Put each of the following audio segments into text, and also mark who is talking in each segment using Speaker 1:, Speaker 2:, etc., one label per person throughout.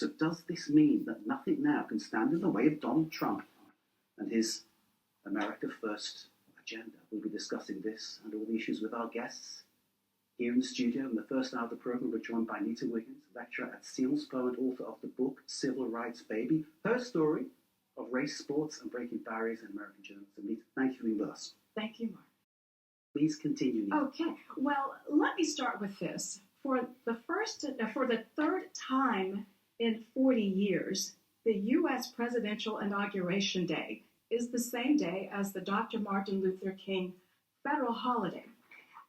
Speaker 1: So does this mean that nothing now can stand in the way of Donald Trump and his America First agenda? We'll be discussing this and all the issues with our guests. Here in the studio, in the first hour of the program, we're joined by Nita Wiggins, lecturer at Sealspo and author of the book Civil Rights Baby, her story of race, sports, and breaking barriers in American journalism. Nita, thank you for being with us.
Speaker 2: Thank you, Mark.
Speaker 1: Please continue, Nita.
Speaker 2: Okay, well, let me start with this. For the third time in 40 years, the U.S. presidential inauguration day is the same day as the Dr. Martin Luther King federal holiday.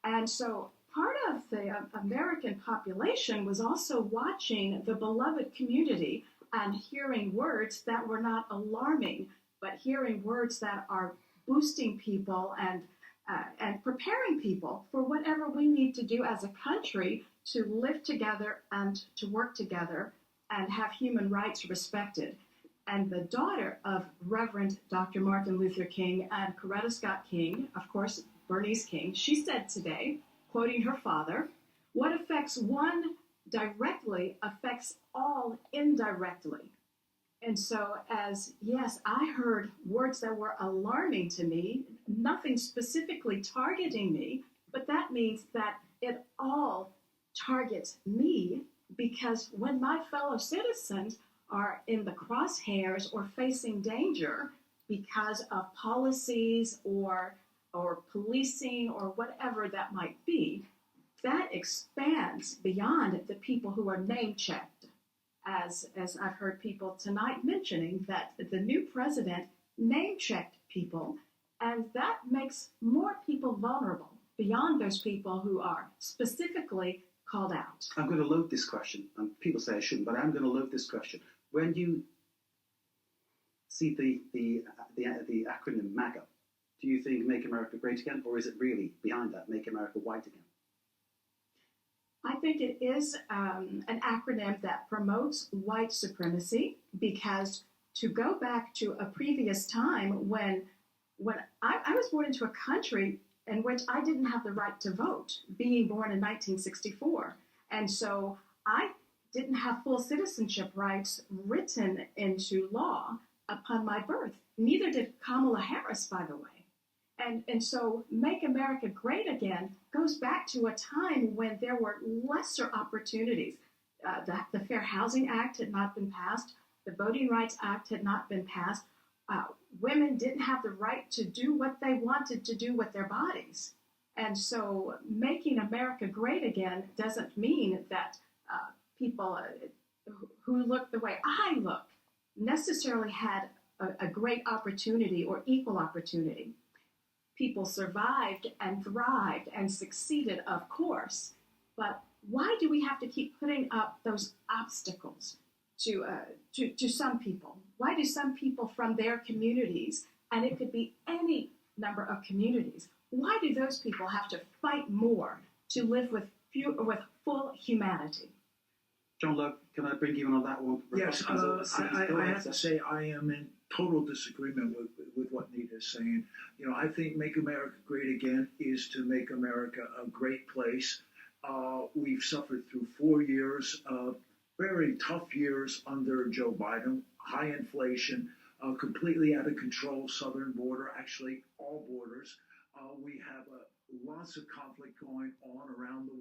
Speaker 2: And so part of the American population was also watching the beloved community and hearing words that were not alarming, but hearing words that are boosting people and preparing people for whatever we need to do as a country to live together and to work together and have human rights respected. And the daughter of Reverend Dr. Martin Luther King and Coretta Scott King, of course, Bernice King, she said today, quoting her father, "What affects one directly affects all indirectly." And so yes, I heard words that were alarming to me, nothing specifically targeting me, but that means that it all targets me, because when my fellow citizens are in the crosshairs or facing danger because of policies or policing or whatever that might be, that expands beyond the people who are name-checked. As I've heard people tonight mentioning that the new president name-checked people, and that makes more people vulnerable beyond those people who are specifically called out.
Speaker 1: I'm going to load this question, and people say I shouldn't, but I'm going to load this question. When you see the acronym MAGA, do you think Make America Great Again, or is it really behind that, Make America White Again?
Speaker 2: I think it is an acronym that promotes white supremacy, because to go back to a previous time when I was born into a country in which I didn't have the right to vote, being born in 1964. And so I didn't have full citizenship rights written into law upon my birth. Neither did Kamala Harris, by the way. And so Make America Great Again goes back to a time when there were lesser opportunities. The Fair Housing Act had not been passed. The Voting Rights Act had not been passed. Women didn't have the right to do what they wanted to do with their bodies. And so making America great again doesn't mean that people who look the way I look necessarily had a great opportunity or equal opportunity. People survived and thrived and succeeded, of course, but why do we have to keep putting up those obstacles to some people? Why do some people from their communities, and it could be any number of communities, why do those people have to fight more to live with full humanity?
Speaker 1: John Lowe, can I bring you in on that one?
Speaker 3: Yes, I have to say I am in total disagreement with what Nita is saying. You know, I think Make America Great Again is to make America a great place. We've suffered through 4 years of very tough years under Joe Biden, high inflation, completely out of control southern border, actually all borders. We have lots of conflict going on around the